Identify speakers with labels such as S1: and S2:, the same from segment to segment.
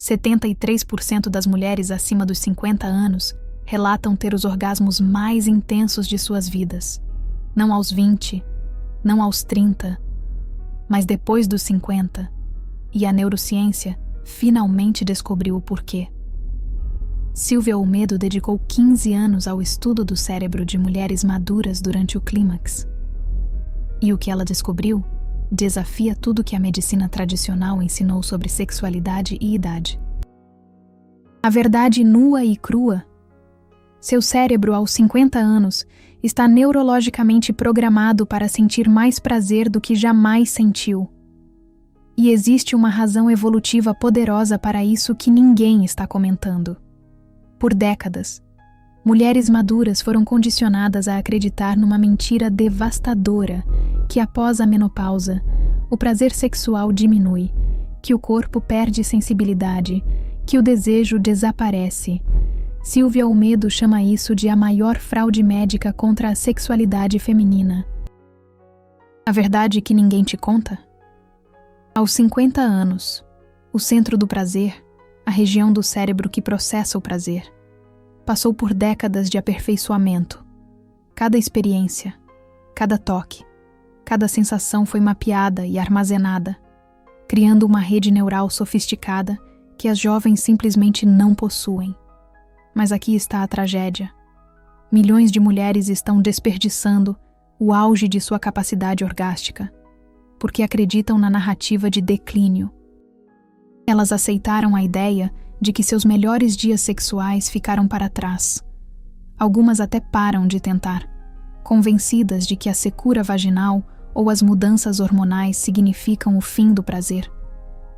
S1: 73% das mulheres acima dos 50 anos relatam ter os orgasmos mais intensos de suas vidas. Não aos 20, não aos 30, mas depois dos 50. E a neurociência finalmente descobriu o porquê. Silvia Olmedo dedicou 15 anos ao estudo do cérebro de mulheres maduras durante o clímax. E o que ela descobriu desafia tudo que a medicina tradicional ensinou sobre sexualidade e idade. A verdade nua e crua. Seu cérebro, aos 50 anos, está neurologicamente programado para sentir mais prazer do que jamais sentiu. E existe uma razão evolutiva poderosa para isso que ninguém está comentando. Por décadas, mulheres maduras foram condicionadas a acreditar numa mentira devastadora que após a menopausa, o prazer sexual diminui, que o corpo perde sensibilidade, que o desejo desaparece. Silvia Olmedo chama isso de a maior fraude médica contra a sexualidade feminina. A verdade que ninguém te conta? Aos 50 anos, o centro do prazer, a região do cérebro que processa o prazer, passou por décadas de aperfeiçoamento. Cada experiência, cada toque, cada sensação foi mapeada e armazenada, criando uma rede neural sofisticada que as jovens simplesmente não possuem. Mas aqui está a tragédia. Milhões de mulheres estão desperdiçando o auge de sua capacidade orgástica, porque acreditam na narrativa de declínio. Elas aceitaram a ideia de que seus melhores dias sexuais ficaram para trás. Algumas até param de tentar, convencidas de que a secura vaginal ou as mudanças hormonais significam o fim do prazer.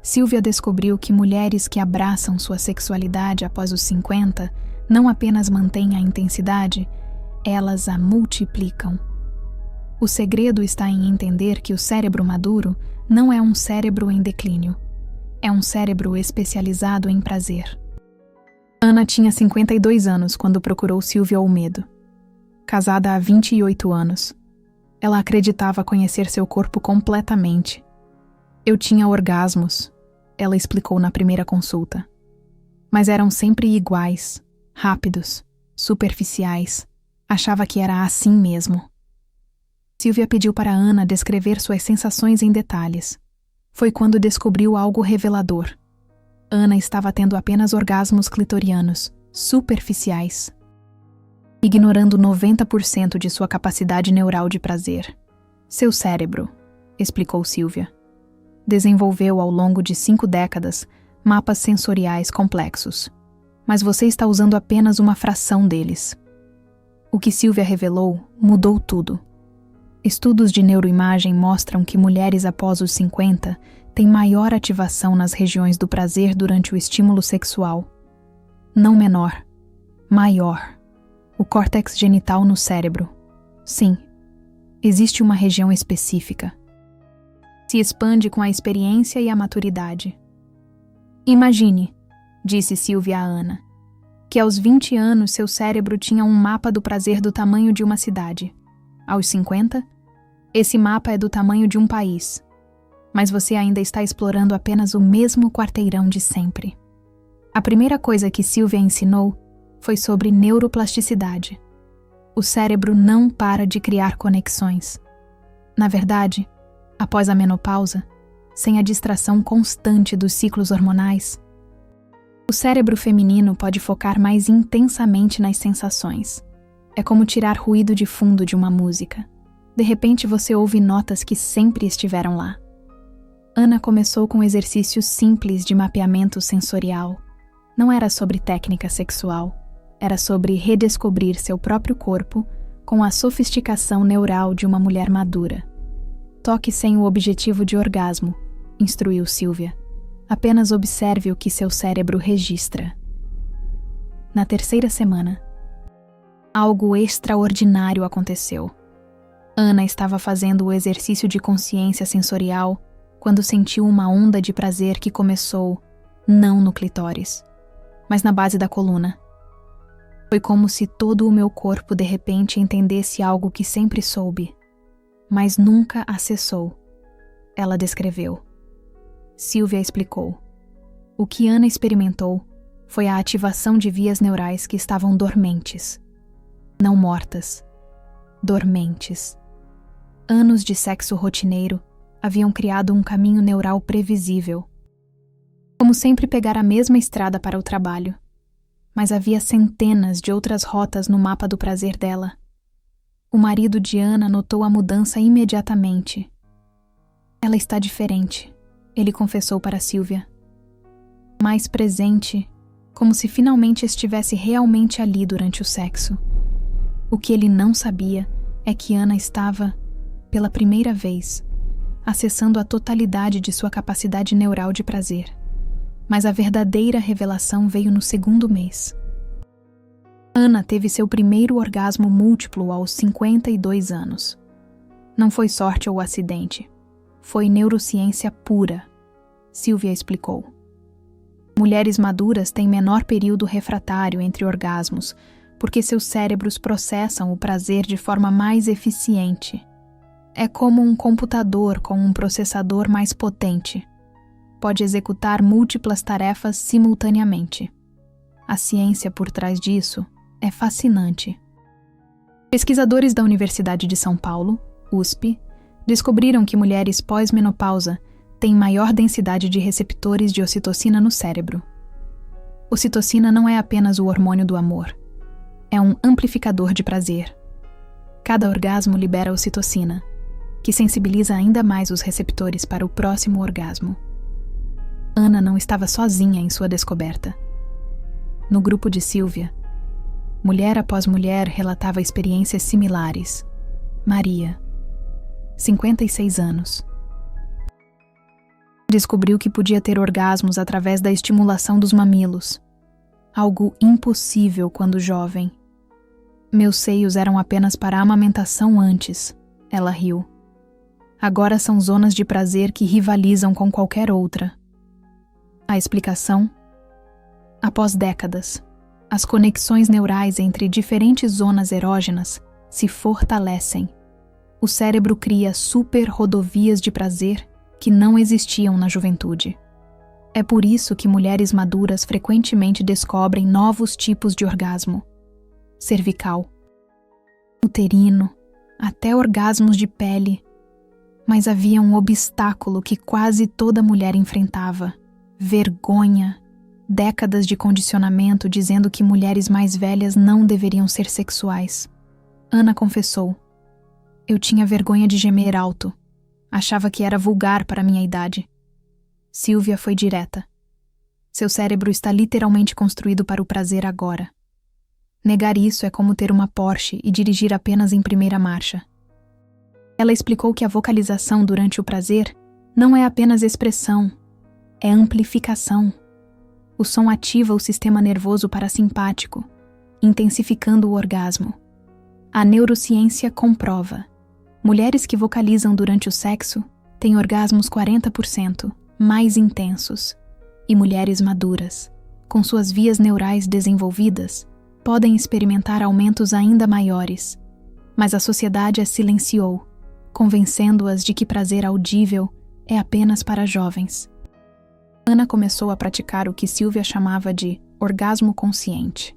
S1: Silvia descobriu que mulheres que abraçam sua sexualidade após os 50 não apenas mantêm a intensidade, elas a multiplicam. O segredo está em entender que o cérebro maduro não é um cérebro em declínio. É um cérebro especializado em prazer. Ana tinha 52 anos quando procurou Silvia Olmedo. Casada há 28 anos. Ela acreditava conhecer seu corpo completamente. Eu tinha orgasmos, ela explicou na primeira consulta. Mas eram sempre iguais, rápidos, superficiais. Achava que era assim mesmo. Silvia pediu para Ana descrever suas sensações em detalhes. Foi quando descobriu algo revelador. Ana estava tendo apenas orgasmos clitorianos, superficiais, ignorando 90% de sua capacidade neural de prazer. Seu cérebro, explicou Silvia, desenvolveu ao longo de 5 décadas mapas sensoriais complexos, mas você está usando apenas uma fração deles. O que Silvia revelou mudou tudo. Estudos de neuroimagem mostram que mulheres após os 50 têm maior ativação nas regiões do prazer durante o estímulo sexual. Não menor, maior. O córtex genital no cérebro. Sim, existe uma região específica. Se expande com a experiência e a maturidade. Imagine, disse Silvia a Ana, que aos 20 anos seu cérebro tinha um mapa do prazer do tamanho de uma cidade. Aos 50, esse mapa é do tamanho de um país, mas você ainda está explorando apenas o mesmo quarteirão de sempre. A primeira coisa que Silvia ensinou foi sobre neuroplasticidade. O cérebro não para de criar conexões. Na verdade, após a menopausa, sem a distração constante dos ciclos hormonais, o cérebro feminino pode focar mais intensamente nas sensações. É como tirar ruído de fundo de uma música. De repente você ouve notas que sempre estiveram lá. Ana começou com exercícios simples de mapeamento sensorial. Não era sobre técnica sexual, era sobre redescobrir seu próprio corpo com a sofisticação neural de uma mulher madura. Toque sem o objetivo de orgasmo, instruiu Silvia. Apenas observe o que seu cérebro registra. Na terceira semana, algo extraordinário aconteceu. Ana estava fazendo o exercício de consciência sensorial quando sentiu uma onda de prazer que começou, não no clitóris, mas na base da coluna. Foi como se todo o meu corpo de repente entendesse algo que sempre soube, mas nunca acessou. Ela descreveu. Silvia explicou. O que Ana experimentou foi a ativação de vias neurais que estavam dormentes. Não mortas. Dormentes. Anos de sexo rotineiro haviam criado um caminho neural previsível. Como sempre pegar a mesma estrada para o trabalho. Mas havia centenas de outras rotas no mapa do prazer dela. O marido de Ana notou a mudança imediatamente. Ela está diferente, ele confessou para Sylvia. Mais presente, como se finalmente estivesse realmente ali durante o sexo. O que ele não sabia é que Ana estava, pela primeira vez, acessando a totalidade de sua capacidade neural de prazer. Mas a verdadeira revelação veio no segundo mês. Ana teve seu primeiro orgasmo múltiplo aos 52 anos. Não foi sorte ou acidente. Foi neurociência pura, Sylvia explicou. Mulheres maduras têm menor período refratário entre orgasmos, porque seus cérebros processam o prazer de forma mais eficiente. É como um computador com um processador mais potente. Pode executar múltiplas tarefas simultaneamente. A ciência por trás disso é fascinante. Pesquisadores da Universidade de São Paulo, USP, descobriram que mulheres pós-menopausa têm maior densidade de receptores de ocitocina no cérebro. Ocitocina não é apenas o hormônio do amor. É um amplificador de prazer. Cada orgasmo libera ocitocina, que sensibiliza ainda mais os receptores para o próximo orgasmo. Ana não estava sozinha em sua descoberta. No grupo de Sylvia, mulher após mulher relatava experiências similares. Maria, 56 anos. Descobriu que podia ter orgasmos através da estimulação dos mamilos. Algo impossível quando jovem. Meus seios eram apenas para a amamentação antes, ela riu. Agora são zonas de prazer que rivalizam com qualquer outra. A explicação? Após décadas, as conexões neurais entre diferentes zonas erógenas se fortalecem. O cérebro cria super rodovias de prazer que não existiam na juventude. É por isso que mulheres maduras frequentemente descobrem novos tipos de orgasmo. Cervical, uterino, até orgasmos de pele. Mas havia um obstáculo que quase toda mulher enfrentava: vergonha, décadas de condicionamento dizendo que mulheres mais velhas não deveriam ser sexuais. Ana confessou: eu tinha vergonha de gemer alto. Achava que era vulgar para minha idade. Sylvia foi direta. Seu cérebro está literalmente construído para o prazer agora. Negar isso é como ter uma Porsche e dirigir apenas em primeira marcha. Ela explicou que a vocalização durante o prazer não é apenas expressão, é amplificação. O som ativa o sistema nervoso parasimpático, intensificando o orgasmo. A neurociência comprova. Mulheres que vocalizam durante o sexo têm orgasmos 40% mais intensos. E mulheres maduras, com suas vias neurais desenvolvidas, podem experimentar aumentos ainda maiores. Mas a sociedade as silenciou, convencendo-as de que prazer audível é apenas para jovens. Ana começou a praticar o que Sylvia chamava de orgasmo consciente.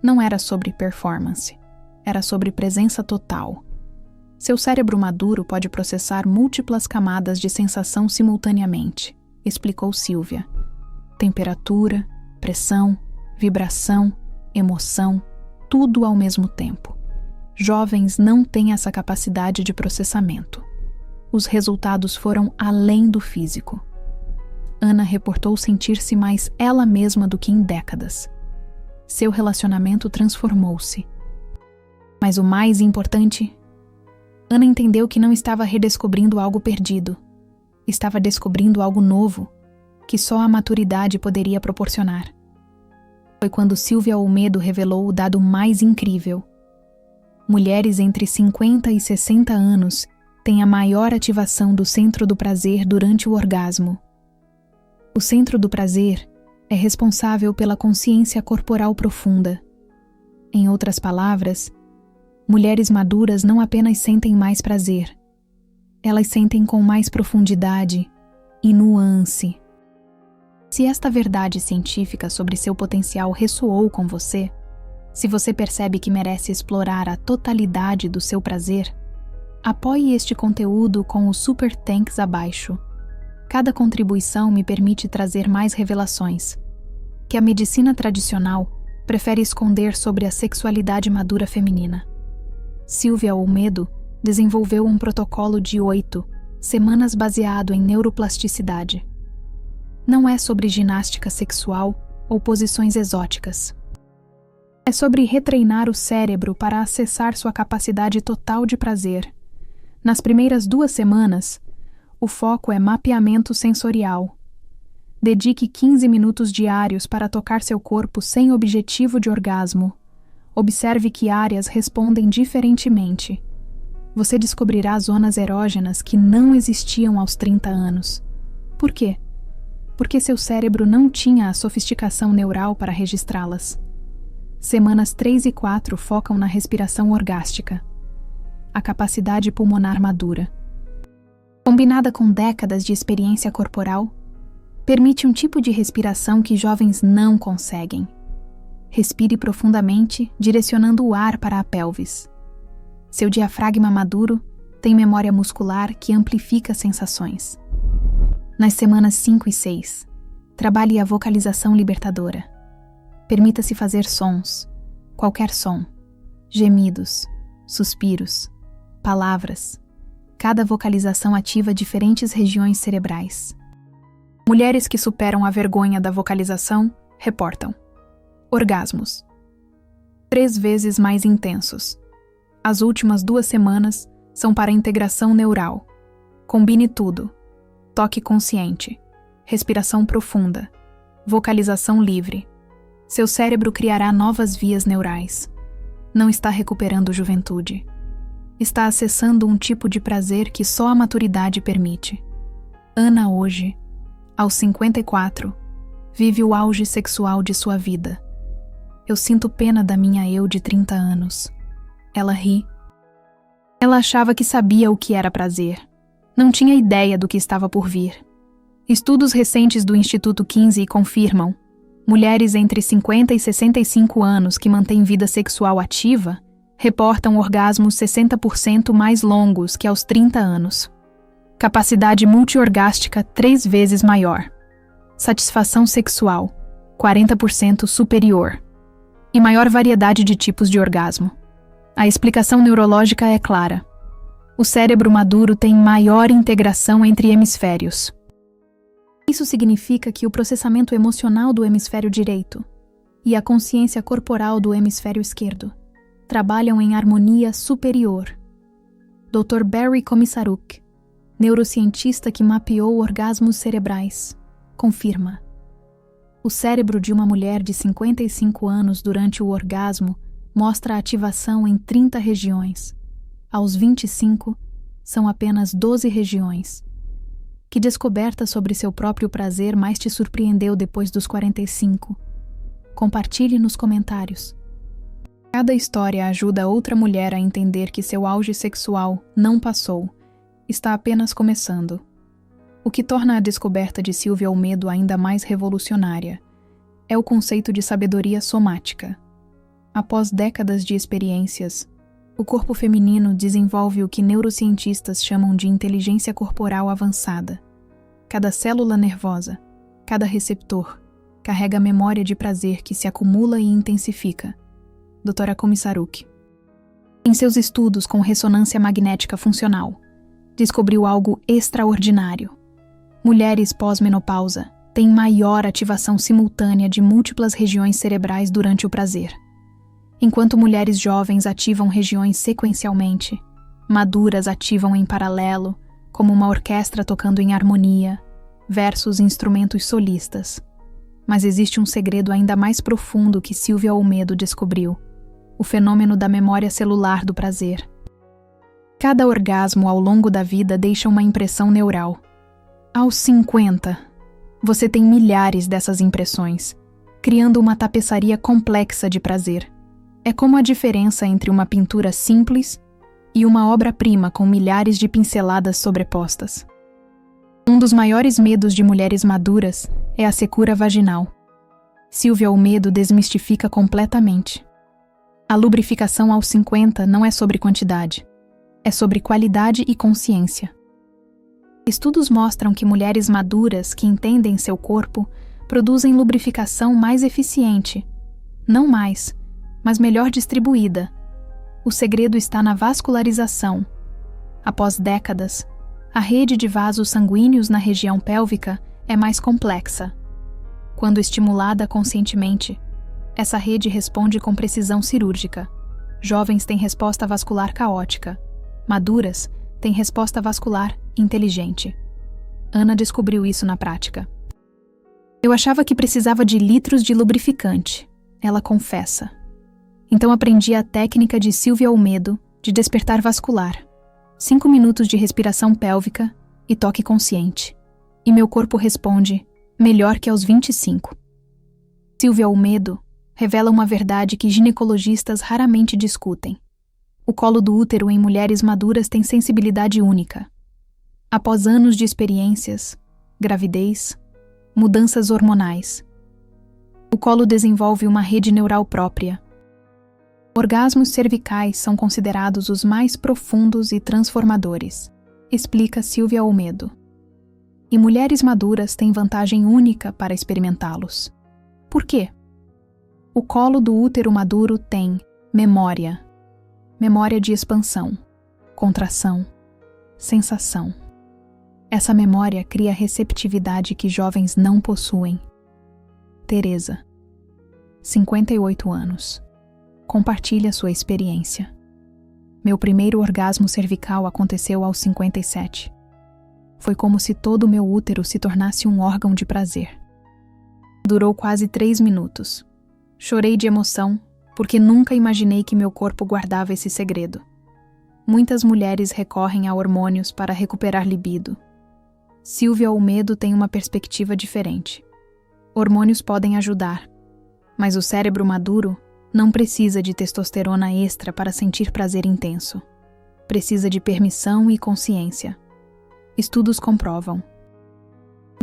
S1: Não era sobre performance, era sobre presença total. Seu cérebro maduro pode processar múltiplas camadas de sensação simultaneamente, explicou Sylvia. Temperatura, pressão, vibração, emoção, tudo ao mesmo tempo. Jovens não têm essa capacidade de processamento. Os resultados foram além do físico. Ana reportou sentir-se mais ela mesma do que em décadas. Seu relacionamento transformou-se. Mas o mais importante, Ana entendeu que não estava redescobrindo algo perdido. Estava descobrindo algo novo, que só a maturidade poderia proporcionar. Foi quando Sylvia Olmedo revelou o dado mais incrível. Mulheres entre 50 e 60 anos têm a maior ativação do centro do prazer durante o orgasmo. O centro do prazer é responsável pela consciência corporal profunda. Em outras palavras, mulheres maduras não apenas sentem mais prazer, elas sentem com mais profundidade e nuance. Se esta verdade científica sobre seu potencial ressoou com você, se você percebe que merece explorar a totalidade do seu prazer, apoie este conteúdo com os Super Thanks abaixo. Cada contribuição me permite trazer mais revelações, que a medicina tradicional prefere esconder sobre a sexualidade madura feminina. Silvia Olmedo desenvolveu um protocolo de 8 semanas baseado em neuroplasticidade. Não é sobre ginástica sexual ou posições exóticas. É sobre retreinar o cérebro para acessar sua capacidade total de prazer. Nas primeiras 2 semanas, o foco é mapeamento sensorial. Dedique 15 minutos diários para tocar seu corpo sem objetivo de orgasmo. Observe que áreas respondem diferentemente. Você descobrirá zonas erógenas que não existiam aos 30 anos. Por quê? Porque seu cérebro não tinha a sofisticação neural para registrá-las. Semanas 3 e 4 focam na respiração orgástica, a capacidade pulmonar madura. Combinada com décadas de experiência corporal, permite um tipo de respiração que jovens não conseguem. Respire profundamente, direcionando o ar para a pelvis. Seu diafragma maduro tem memória muscular que amplifica sensações. Nas semanas 5 e 6, trabalhe a vocalização libertadora. Permita-se fazer sons, qualquer som, gemidos, suspiros, palavras. Cada vocalização ativa diferentes regiões cerebrais. Mulheres que superam a vergonha da vocalização reportam orgasmos 3 vezes mais intensos. As últimas 2 semanas são para integração neural. Combine tudo: toque consciente, respiração profunda, vocalização livre. Seu cérebro criará novas vias neurais. Não está recuperando juventude. Está acessando um tipo de prazer que só a maturidade permite. Ana hoje, aos 54, vive o auge sexual de sua vida. Eu sinto pena da minha eu de 30 anos. Ela ri. Ela achava que sabia o que era prazer. Não tinha ideia do que estava por vir. Estudos recentes do Instituto Kinsey confirmam: mulheres entre 50 e 65 anos que mantêm vida sexual ativa reportam orgasmos 60% mais longos que aos 30 anos. Capacidade multiorgástica 3 vezes maior. Satisfação sexual 40% superior. E maior variedade de tipos de orgasmo. A explicação neurológica é clara. O cérebro maduro tem maior integração entre hemisférios. Isso significa que o processamento emocional do hemisfério direito e a consciência corporal do hemisfério esquerdo trabalham em harmonia superior. Dr. Barry Komisaruk, neurocientista que mapeou orgasmos cerebrais, confirma: o cérebro de uma mulher de 55 anos durante o orgasmo mostra ativação em 30 regiões. Aos 25, são apenas 12 regiões. Que descoberta sobre seu próprio prazer mais te surpreendeu depois dos 45? Compartilhe nos comentários. Cada história ajuda outra mulher a entender que seu auge sexual não passou, está apenas começando. O que torna a descoberta de Silvia Olmedo ainda mais revolucionária é o conceito de sabedoria somática. Após décadas de experiências, o corpo feminino desenvolve o que neurocientistas chamam de inteligência corporal avançada. Cada célula nervosa, cada receptor, carrega memória de prazer que se acumula e intensifica. Dra. Komisaruk. Em seus estudos com ressonância magnética funcional, descobriu algo extraordinário. Mulheres pós-menopausa têm maior ativação simultânea de múltiplas regiões cerebrais durante o prazer. Enquanto mulheres jovens ativam regiões sequencialmente, maduras ativam em paralelo, como uma orquestra tocando em harmonia, versus instrumentos solistas. Mas existe um segredo ainda mais profundo que Silvia Olmedo descobriu: o fenômeno da memória celular do prazer. Cada orgasmo ao longo da vida deixa uma impressão neural. Aos 50, você tem milhares dessas impressões, criando uma tapeçaria complexa de prazer. É como a diferença entre uma pintura simples e uma obra-prima com milhares de pinceladas sobrepostas. Um dos maiores medos de mulheres maduras é a secura vaginal. Silvia Olmedo desmistifica completamente. A lubrificação aos 50 não é sobre quantidade, é sobre qualidade e consciência. Estudos mostram que mulheres maduras que entendem seu corpo produzem lubrificação mais eficiente, não mais, mas melhor distribuída. O segredo está na vascularização. Após décadas, a rede de vasos sanguíneos na região pélvica é mais complexa. Quando estimulada conscientemente, essa rede responde com precisão cirúrgica. Jovens têm resposta vascular caótica. Maduras têm resposta vascular inteligente. Ana descobriu isso na prática. Eu achava que precisava de litros de lubrificante, ela confessa. Então aprendi a técnica de Silvia Olmedo de despertar vascular. 5 minutos de respiração pélvica e toque consciente. E meu corpo responde melhor que aos 25. Silvia Olmedo revela uma verdade que ginecologistas raramente discutem. O colo do útero em mulheres maduras tem sensibilidade única. Após anos de experiências, gravidez, mudanças hormonais, o colo desenvolve uma rede neural própria. Orgasmos cervicais são considerados os mais profundos e transformadores, explica Silvia Olmedo. E mulheres maduras têm vantagem única para experimentá-los. Por quê? O colo do útero maduro tem memória. Memória de expansão, contração, sensação. Essa memória cria receptividade que jovens não possuem. Teresa, 58 anos. Compartilha sua experiência. Meu primeiro orgasmo cervical aconteceu aos 57. Foi como se todo o meu útero se tornasse um órgão de prazer. Durou quase 3 minutos. Chorei de emoção, porque nunca imaginei que meu corpo guardava esse segredo. Muitas mulheres recorrem a hormônios para recuperar libido. Silvia Olmedo tem uma perspectiva diferente. Hormônios podem ajudar, mas o cérebro maduro não precisa de testosterona extra para sentir prazer intenso. Precisa de permissão e consciência. Estudos comprovam.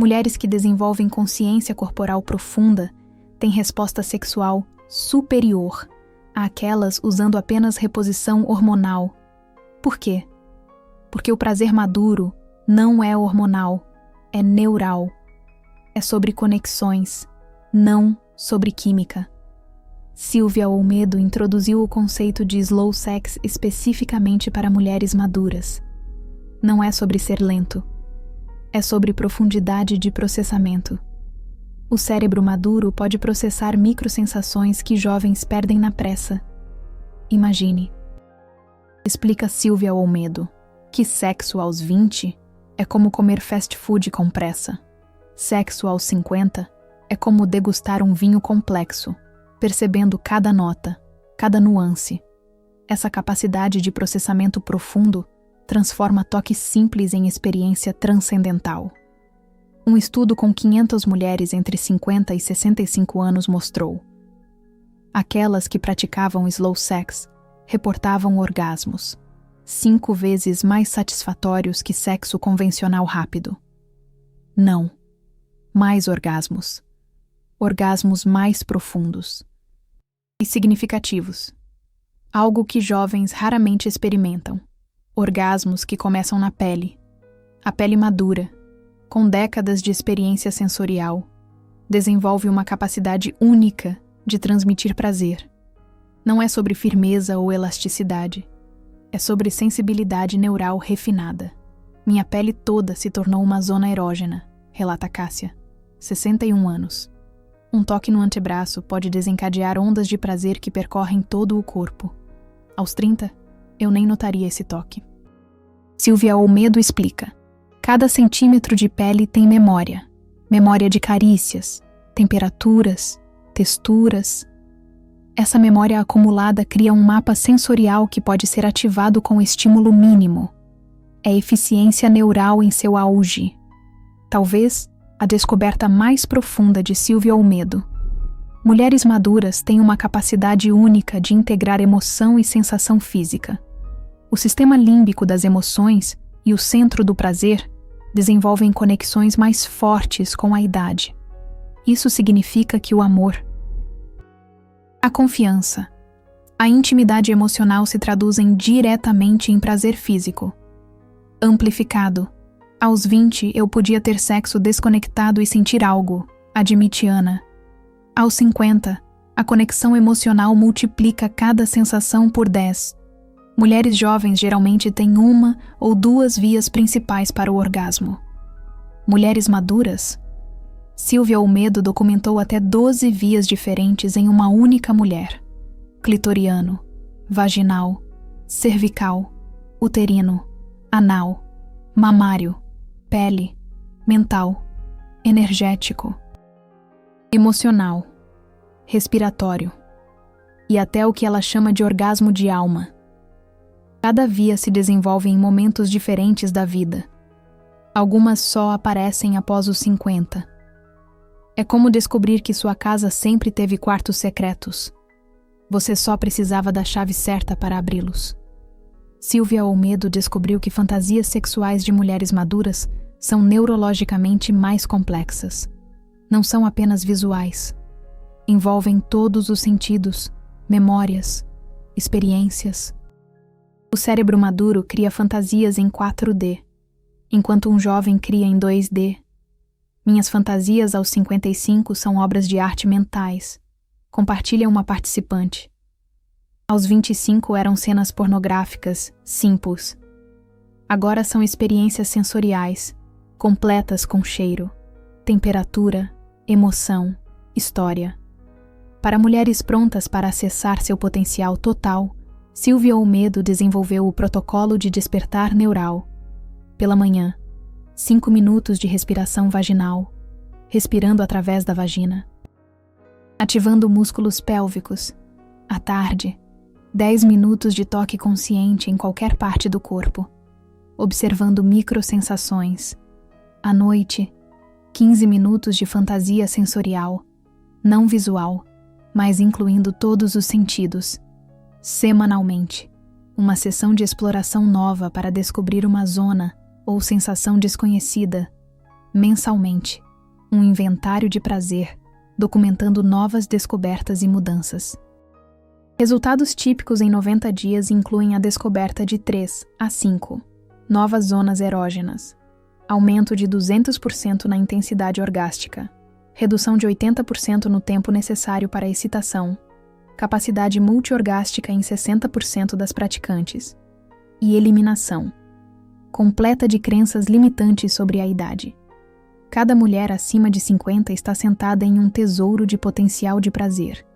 S1: Mulheres que desenvolvem consciência corporal profunda têm resposta sexual superior àquelas usando apenas reposição hormonal. Por quê? Porque o prazer maduro não é hormonal, é neural. É sobre conexões, não sobre química. Silvia Olmedo introduziu o conceito de slow sex especificamente para mulheres maduras. Não é sobre ser lento. É sobre profundidade de processamento. O cérebro maduro pode processar microsensações que jovens perdem na pressa. Imagine. Explica Silvia Olmedo que sexo aos 20 é como comer fast food com pressa. Sexo aos 50 é como degustar um vinho complexo, percebendo cada nota, cada nuance. Essa capacidade de processamento profundo transforma toque simples em experiência transcendental. Um estudo com 500 mulheres entre 50 e 65 anos mostrou: aquelas que praticavam slow sex reportavam orgasmos 5 vezes mais satisfatórios que sexo convencional rápido. Não, mais orgasmos. Orgasmos mais profundos e significativos. Algo que jovens raramente experimentam. Orgasmos que começam na pele. A pele madura, com décadas de experiência sensorial, desenvolve uma capacidade única de transmitir prazer. Não é sobre firmeza ou elasticidade. É sobre sensibilidade neural refinada. Minha pele toda se tornou uma zona erógena, relata Cássia, 61 anos. Um toque no antebraço pode desencadear ondas de prazer que percorrem todo o corpo. Aos 30, eu nem notaria esse toque. Silvia Olmedo explica: cada centímetro de pele tem memória. Memória de carícias, temperaturas, texturas. Essa memória acumulada cria um mapa sensorial que pode ser ativado com estímulo mínimo. É eficiência neural em seu auge. Talvez a descoberta mais profunda de Silvia Olmedo. Mulheres maduras têm uma capacidade única de integrar emoção e sensação física. O sistema límbico das emoções e o centro do prazer desenvolvem conexões mais fortes com a idade. Isso significa que o amor, a confiança, a intimidade emocional se traduzem diretamente em prazer físico. Amplificado. Aos 20, eu podia ter sexo desconectado e sentir algo, admite Ana. Aos 50, a conexão emocional multiplica cada sensação por 10. Mulheres jovens geralmente têm uma ou duas vias principais para o orgasmo. Mulheres maduras? Silvia Olmedo documentou até 12 vias diferentes em uma única mulher: clitoriano, vaginal, cervical, uterino, anal, mamário, pele, mental, energético, emocional, respiratório e até o que ela chama de orgasmo de alma. Cada via se desenvolve em momentos diferentes da vida. Algumas só aparecem após os 50. É como descobrir que sua casa sempre teve quartos secretos. Você só precisava da chave certa para abri-los. Silvia Olmedo descobriu que fantasias sexuais de mulheres maduras são neurologicamente mais complexas. Não são apenas visuais. Envolvem todos os sentidos, memórias, experiências. O cérebro maduro cria fantasias em 4D, enquanto um jovem cria em 2D. Minhas fantasias aos 55 são obras de arte mentais, compartilha uma participante. Aos 25 eram cenas pornográficas, simples. Agora são experiências sensoriais, completas com cheiro, temperatura, emoção, história. Para mulheres prontas para acessar seu potencial total, Silvia Olmedo desenvolveu o protocolo de despertar neural. Pela manhã, 5 minutos de respiração vaginal, respirando através da vagina. Ativando músculos pélvicos. À tarde, 10 minutos de toque consciente em qualquer parte do corpo, observando microsensações. À noite, 15 minutos de fantasia sensorial, não visual, mas incluindo todos os sentidos. Semanalmente, uma sessão de exploração nova para descobrir uma zona ou sensação desconhecida. Mensalmente, um inventário de prazer, documentando novas descobertas e mudanças. Resultados típicos em 90 dias incluem a descoberta de 3 a 5 novas zonas erógenas, aumento de 200% na intensidade orgástica, redução de 80% no tempo necessário para a excitação, capacidade multiorgástica em 60% das praticantes, e eliminação completa de crenças limitantes sobre a idade. Cada mulher acima de 50 está sentada em um tesouro de potencial de prazer,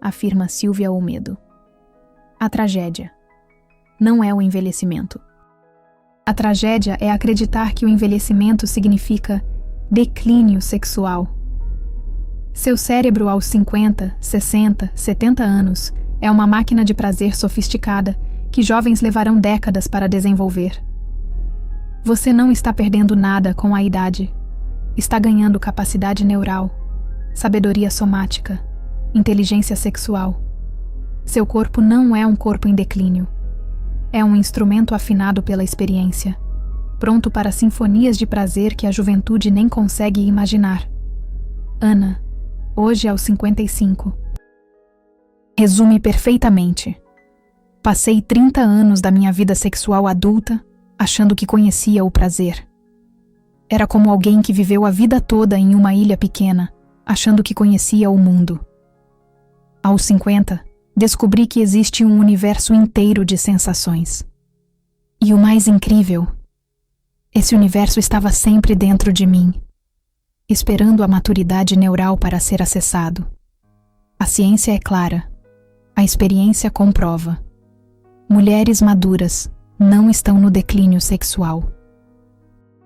S1: afirma Silvia Olmedo. A tragédia não é o envelhecimento. A tragédia é acreditar que o envelhecimento significa declínio sexual. Seu cérebro aos 50, 60, 70 anos é uma máquina de prazer sofisticada que jovens levarão décadas para desenvolver. Você não está perdendo nada com a idade. Está ganhando capacidade neural, sabedoria somática, inteligência sexual. Seu corpo não é um corpo em declínio. É um instrumento afinado pela experiência, pronto para sinfonias de prazer que a juventude nem consegue imaginar. Ana, hoje aos 55. Resume perfeitamente. Passei 30 anos da minha vida sexual adulta achando que conhecia o prazer. Era como alguém que viveu a vida toda em uma ilha pequena, achando que conhecia o mundo. Aos 50, descobri que existe um universo inteiro de sensações. E o mais incrível, esse universo estava sempre dentro de mim, esperando a maturidade neural para ser acessado. A ciência é clara, a experiência comprova. Mulheres maduras não estão no declínio sexual.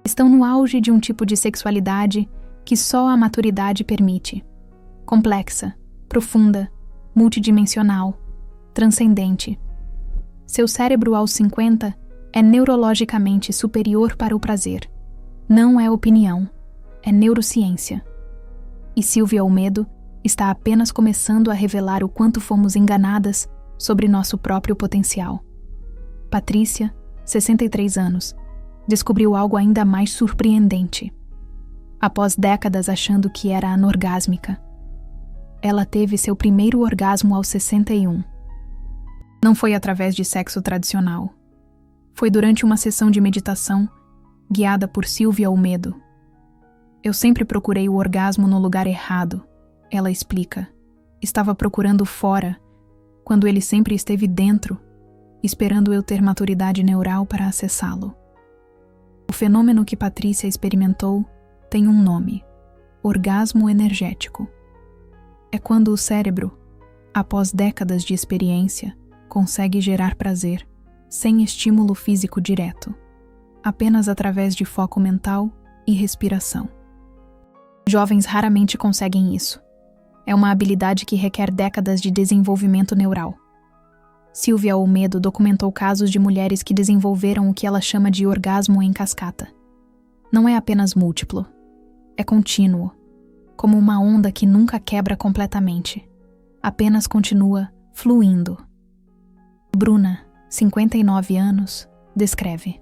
S1: Estão no auge de um tipo de sexualidade que só a maturidade permite. Complexa, profunda, multidimensional, transcendente. Seu cérebro aos 50 é neurologicamente superior para o prazer. Não é opinião, é neurociência. E Silvia Olmedo está apenas começando a revelar o quanto fomos enganadas sobre nosso próprio potencial. Patrícia, 63 anos, descobriu algo ainda mais surpreendente. Após décadas achando que era anorgásmica, ela teve seu primeiro orgasmo aos 61. Não foi através de sexo tradicional. Foi durante uma sessão de meditação, guiada por Silvia Olmedo. Eu sempre procurei o orgasmo no lugar errado, ela explica. Estava procurando fora, quando ele sempre esteve dentro, esperando eu ter maturidade neural para acessá-lo. O fenômeno que Patrícia experimentou tem um nome: orgasmo energético. É quando o cérebro, após décadas de experiência, consegue gerar prazer, sem estímulo físico direto, apenas através de foco mental e respiração. Jovens raramente conseguem isso. É uma habilidade que requer décadas de desenvolvimento neural. Silvia Olmedo documentou casos de mulheres que desenvolveram o que ela chama de orgasmo em cascata. Não é apenas múltiplo, é contínuo, como uma onda que nunca quebra completamente, apenas continua fluindo. Bruna, 59 anos, descreve: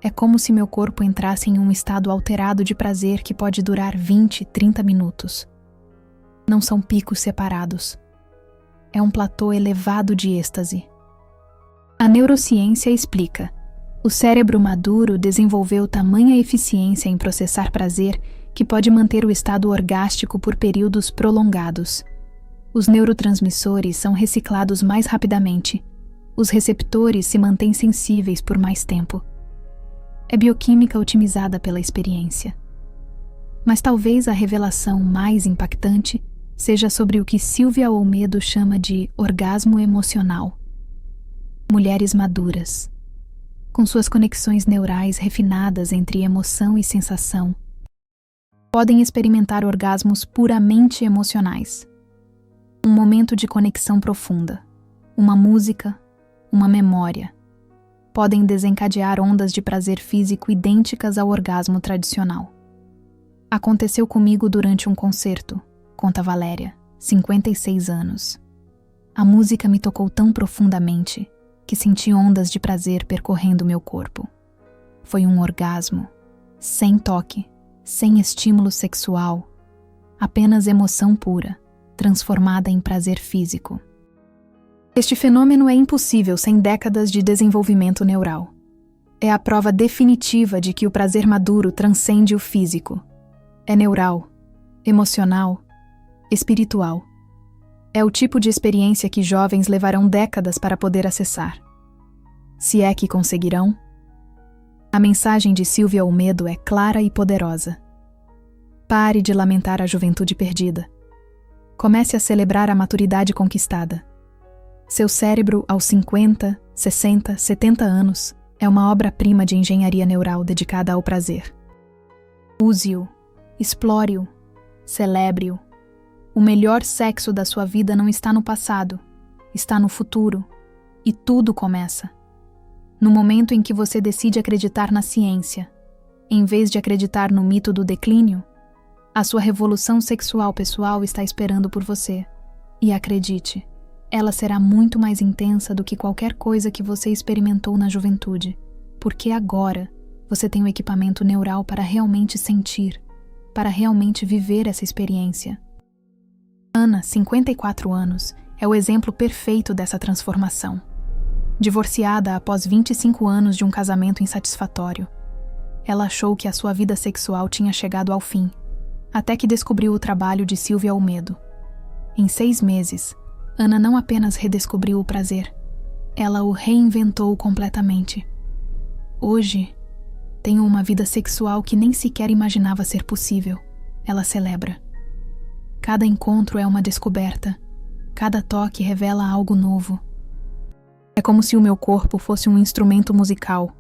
S1: é como se meu corpo entrasse em um estado alterado de prazer que pode durar 20, 30 minutos. Não são picos separados. É um platô elevado de êxtase. A neurociência explica: o cérebro maduro desenvolveu tamanha eficiência em processar prazer que pode manter o estado orgástico por períodos prolongados. Os neurotransmissores são reciclados mais rapidamente. Os receptores se mantêm sensíveis por mais tempo. É bioquímica otimizada pela experiência. Mas talvez a revelação mais impactante seja sobre o que Silvia Olmedo chama de orgasmo emocional. Mulheres maduras, com suas conexões neurais refinadas entre emoção e sensação, podem experimentar orgasmos puramente emocionais. Um momento de conexão profunda, uma música, uma memória, podem desencadear ondas de prazer físico idênticas ao orgasmo tradicional. Aconteceu comigo durante um concerto, conta Valéria, 56 anos. A música me tocou tão profundamente que senti ondas de prazer percorrendo meu corpo. Foi um orgasmo, sem toque, sem estímulo sexual, apenas emoção pura, transformada em prazer físico. Este fenômeno é impossível sem décadas de desenvolvimento neural. É a prova definitiva de que o prazer maduro transcende o físico. É neural, emocional, espiritual. É o tipo de experiência que jovens levarão décadas para poder acessar. Se é que conseguirão. A mensagem de Silvia Olmedo é clara e poderosa. Pare de lamentar a juventude perdida. Comece a celebrar a maturidade conquistada. Seu cérebro, aos 50, 60, 70 anos, é uma obra-prima de engenharia neural dedicada ao prazer. Use-o, explore-o, celebre-o. O melhor sexo da sua vida não está no passado, está no futuro. E tudo começa no momento em que você decide acreditar na ciência, em vez de acreditar no mito do declínio. A sua revolução sexual pessoal está esperando por você. E acredite, ela será muito mais intensa do que qualquer coisa que você experimentou na juventude, porque agora você tem o equipamento neural para realmente sentir, para realmente viver essa experiência. Ana, 54 anos, é o exemplo perfeito dessa transformação. Divorciada após 25 anos de um casamento insatisfatório, ela achou que a sua vida sexual tinha chegado ao fim, até que descobriu o trabalho de Silvia Olmedo. Em 6 meses, Ana não apenas redescobriu o prazer, ela o reinventou completamente. Hoje, tenho uma vida sexual que nem sequer imaginava ser possível, ela celebra. Cada encontro é uma descoberta, cada toque revela algo novo. É como se o meu corpo fosse um instrumento musical,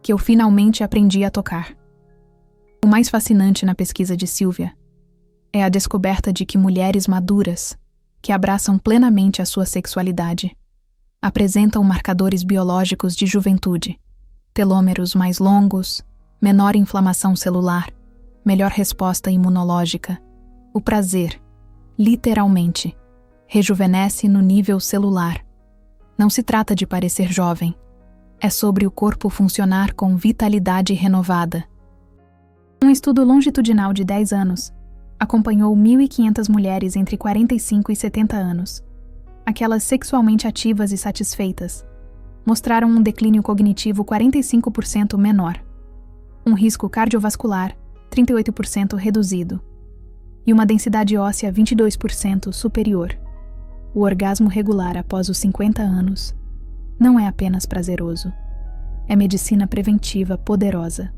S1: que eu finalmente aprendi a tocar. O mais fascinante na pesquisa de Silvia é a descoberta de que mulheres maduras, que abraçam plenamente a sua sexualidade, apresentam marcadores biológicos de juventude, telômeros mais longos, menor inflamação celular, melhor resposta imunológica. O prazer, literalmente, rejuvenesce no nível celular. Não se trata de parecer jovem. É sobre o corpo funcionar com vitalidade renovada. Um estudo longitudinal de 10 anos acompanhou 1.500 mulheres entre 45 e 70 anos. Aquelas sexualmente ativas e satisfeitas mostraram um declínio cognitivo 45% menor, um risco cardiovascular 38% reduzido e uma densidade óssea 22% superior. O orgasmo regular após os 50 anos não é apenas prazeroso, é medicina preventiva poderosa.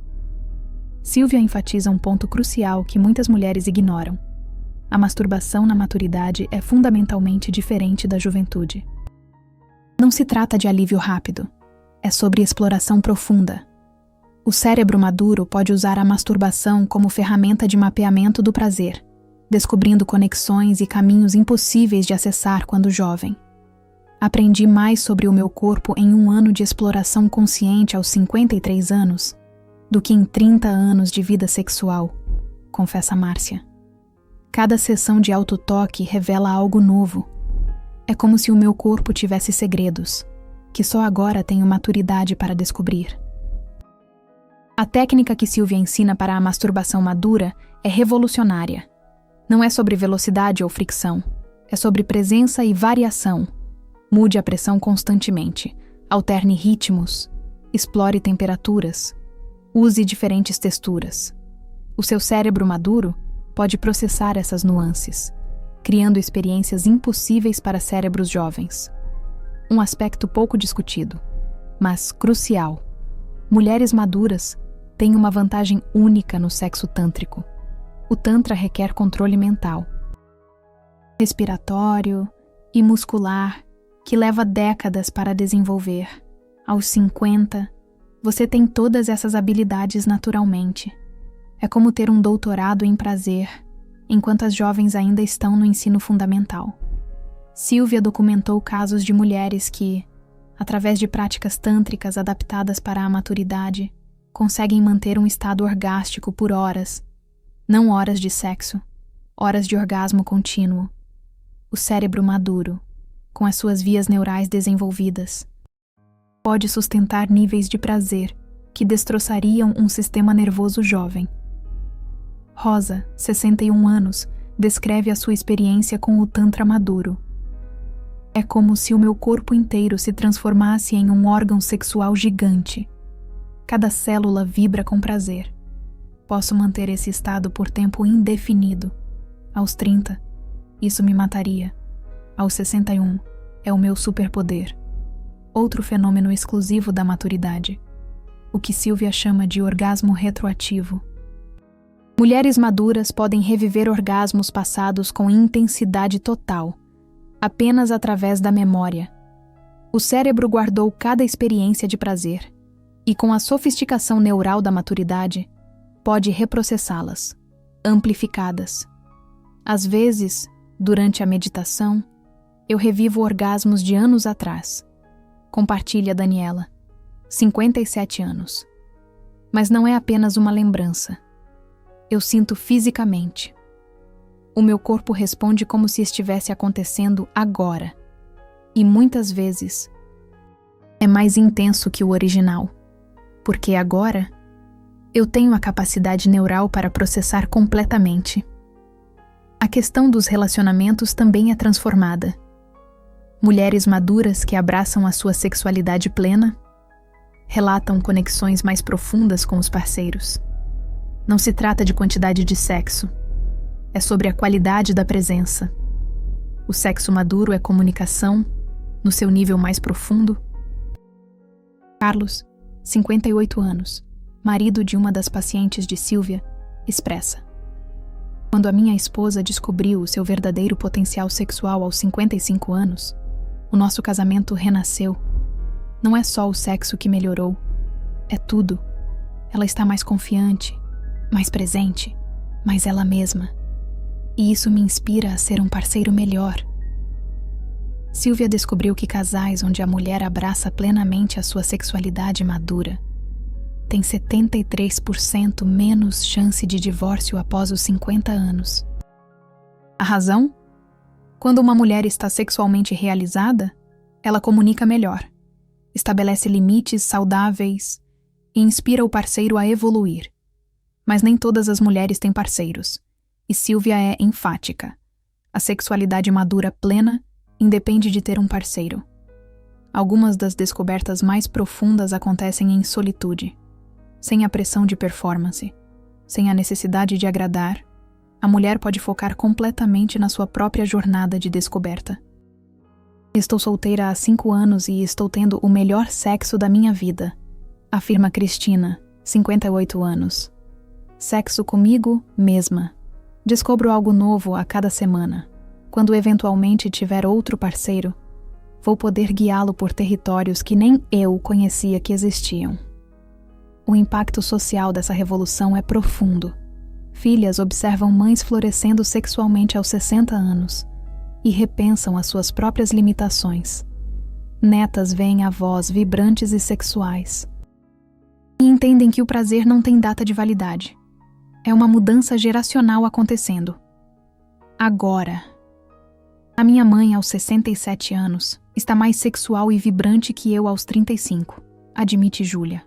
S1: Sylvia enfatiza um ponto crucial que muitas mulheres ignoram. A masturbação na maturidade é fundamentalmente diferente da juventude. Não se trata de alívio rápido, é sobre exploração profunda. O cérebro maduro pode usar a masturbação como ferramenta de mapeamento do prazer, descobrindo conexões e caminhos impossíveis de acessar quando jovem. Aprendi mais sobre o meu corpo em 1 ano de exploração consciente aos 53 anos do que em 30 anos de vida sexual, confessa Márcia. Cada sessão de autotoque revela algo novo. É como se o meu corpo tivesse segredos, que só agora tenho maturidade para descobrir. A técnica que Sylvia ensina para a masturbação madura é revolucionária. Não é sobre velocidade ou fricção, é sobre presença e variação. Mude a pressão constantemente, alterne ritmos, explore temperaturas, use diferentes texturas. O seu cérebro maduro pode processar essas nuances, criando experiências impossíveis para cérebros jovens. Um aspecto pouco discutido, mas crucial. Mulheres maduras têm uma vantagem única no sexo tântrico. O Tantra requer controle mental, respiratório e muscular, que leva décadas para desenvolver. Aos 50, você tem todas essas habilidades naturalmente. É como ter um doutorado em prazer, enquanto as jovens ainda estão no ensino fundamental. Sylvia documentou casos de mulheres que, através de práticas tântricas adaptadas para a maturidade, conseguem manter um estado orgástico por horas, não horas de sexo, horas de orgasmo contínuo. O cérebro maduro, com as suas vias neurais desenvolvidas, pode sustentar níveis de prazer que destroçariam um sistema nervoso jovem. Rosa, 61 anos, descreve a sua experiência com o Tantra maduro. É como se o meu corpo inteiro se transformasse em um órgão sexual gigante. Cada célula vibra com prazer. Posso manter esse estado por tempo indefinido. Aos 30, isso me mataria. Aos 61, é o meu superpoder. Outro fenômeno exclusivo da maturidade. O que Sylvia chama de orgasmo retroativo. Mulheres maduras podem reviver orgasmos passados com intensidade total, apenas através da memória. O cérebro guardou cada experiência de prazer e, com a sofisticação neural da maturidade, pode reprocessá-las, amplificadas. Às vezes, durante a meditação, eu revivo orgasmos de anos atrás. Compartilha Daniela, 57 anos. Mas não é apenas uma lembrança. Eu sinto fisicamente. O meu corpo responde como se estivesse acontecendo agora. E muitas vezes é mais intenso que o original. Porque agora eu tenho a capacidade neural para processar completamente. A questão dos relacionamentos também é transformada. Mulheres maduras que abraçam a sua sexualidade plena relatam conexões mais profundas com os parceiros. Não se trata de quantidade de sexo, é sobre a qualidade da presença. O sexo maduro é comunicação, no seu nível mais profundo. Carlos, 58 anos, marido de uma das pacientes de Sylvia, expressa: quando a minha esposa descobriu o seu verdadeiro potencial sexual aos 55 anos, o nosso casamento renasceu. Não é só o sexo que melhorou, é tudo. Ela está mais confiante, mais presente, mais ela mesma. E isso me inspira a ser um parceiro melhor. Sylvia descobriu que casais onde a mulher abraça plenamente a sua sexualidade madura têm 73% menos chance de divórcio após os 50 anos. A razão? Quando uma mulher está sexualmente realizada, ela comunica melhor. estabelece limites saudáveis e inspira o parceiro a evoluir. Mas nem todas as mulheres têm parceiros, e Sylvia é enfática. A sexualidade madura plena independe de ter um parceiro. Algumas das descobertas mais profundas acontecem em solitude, sem a pressão de performance, sem a necessidade de agradar. A mulher pode focar completamente na sua própria jornada de descoberta. Estou solteira há 5 anos e estou tendo o melhor sexo da minha vida, afirma Cristina, 58 anos. Sexo comigo mesma. Descubro algo novo a cada semana. Quando eventualmente tiver outro parceiro, vou poder guiá-lo por territórios que nem eu conhecia que existiam. O impacto social dessa revolução é profundo. Filhas observam mães florescendo sexualmente aos 60 anos e repensam as suas próprias limitações. Netas veem avós vibrantes e sexuais e entendem que o prazer não tem data de validade. É uma mudança geracional acontecendo. Agora. A minha mãe, aos 67 anos, está mais sexual e vibrante que eu aos 35, admite Júlia.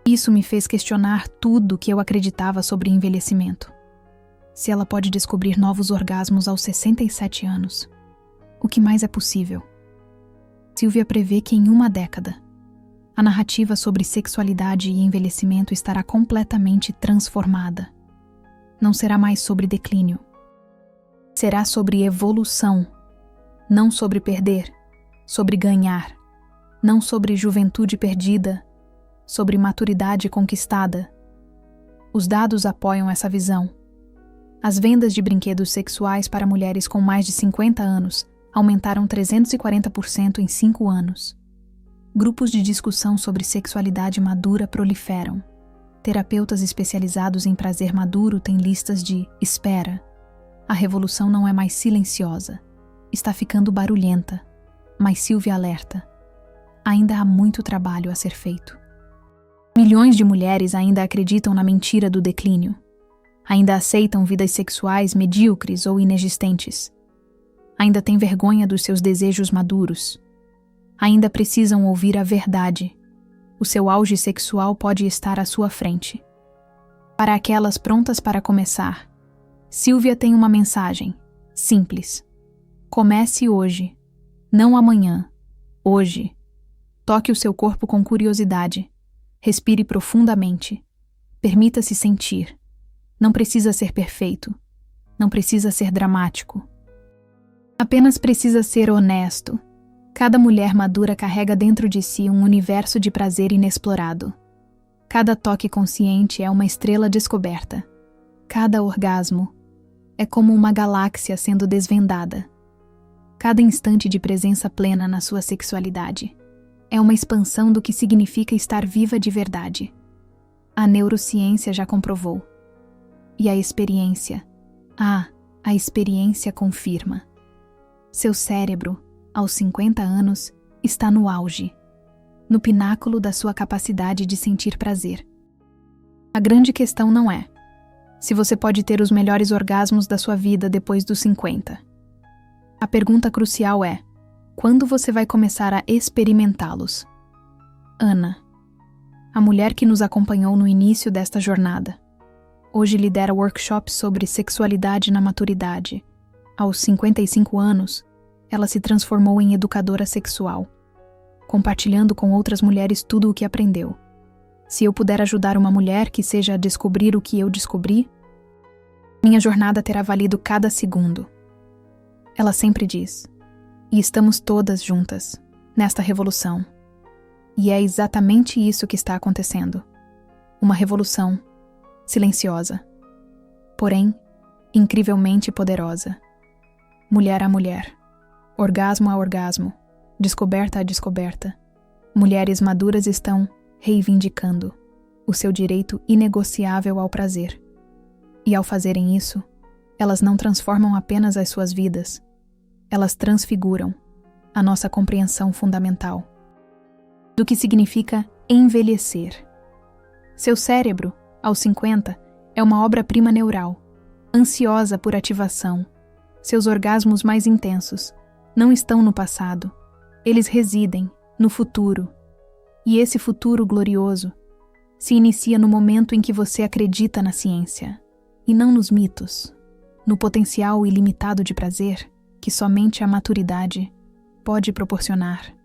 S1: Isso me fez questionar tudo que eu acreditava sobre envelhecimento. Se ela pode descobrir novos orgasmos aos 67 anos, o que mais é possível? Sylvia prevê que em 1 década, a narrativa sobre sexualidade e envelhecimento estará completamente transformada. Não será mais sobre declínio. Será sobre evolução, não sobre perder, sobre ganhar, não sobre juventude perdida, sobre maturidade conquistada. Os dados apoiam essa visão. As vendas de brinquedos sexuais para mulheres com mais de 50 anos aumentaram 340% em 5 anos. Grupos de discussão sobre sexualidade madura proliferam. Terapeutas especializados em prazer maduro têm listas de espera. A revolução não é mais silenciosa. Está ficando barulhenta. Mas Sylvia alerta. Ainda há muito trabalho a ser feito. Milhões de mulheres ainda acreditam na mentira do declínio. Ainda aceitam vidas sexuais medíocres ou inexistentes. Ainda têm vergonha dos seus desejos maduros. Ainda precisam ouvir a verdade. O seu auge sexual pode estar à sua frente. Para aquelas prontas para começar, Sylvia tem uma mensagem, simples. Comece hoje, não amanhã, hoje. Toque o seu corpo com curiosidade. Respire profundamente. Permita-se sentir. Não precisa ser perfeito. Não precisa ser dramático. Apenas precisa ser honesto. Cada mulher madura carrega dentro de si um universo de prazer inexplorado. Cada toque consciente é uma estrela descoberta. Cada orgasmo é como uma galáxia sendo desvendada. Cada instante de presença plena na sua sexualidade é uma expansão do que significa estar viva de verdade. A neurociência já comprovou. E a experiência? A experiência confirma. Seu cérebro, aos 50 anos, está no auge, no pináculo da sua capacidade de sentir prazer. A grande questão não é se você pode ter os melhores orgasmos da sua vida depois dos 50. A pergunta crucial é: quando você vai começar a experimentá-los? Ana, a mulher que nos acompanhou no início desta jornada, hoje lidera workshops sobre sexualidade na maturidade. Aos 55 anos, ela se transformou em educadora sexual, compartilhando com outras mulheres tudo o que aprendeu. Se eu puder ajudar uma mulher que seja a descobrir o que eu descobri, minha jornada terá valido cada segundo. Ela sempre diz, e estamos todas juntas, nesta revolução. E é exatamente isso que está acontecendo. Uma revolução silenciosa, porém, incrivelmente poderosa. Mulher a mulher, orgasmo a orgasmo, descoberta a descoberta. Mulheres maduras estão reivindicando o seu direito inegociável ao prazer. E ao fazerem isso, elas não transformam apenas as suas vidas, elas transfiguram a nossa compreensão fundamental do que significa envelhecer. Seu cérebro, aos 50, é uma obra-prima neural, ansiosa por ativação. Seus orgasmos mais intensos não estão no passado, eles residem no futuro. E esse futuro glorioso se inicia no momento em que você acredita na ciência, e não nos mitos, no potencial ilimitado de prazer que somente a maturidade pode proporcionar.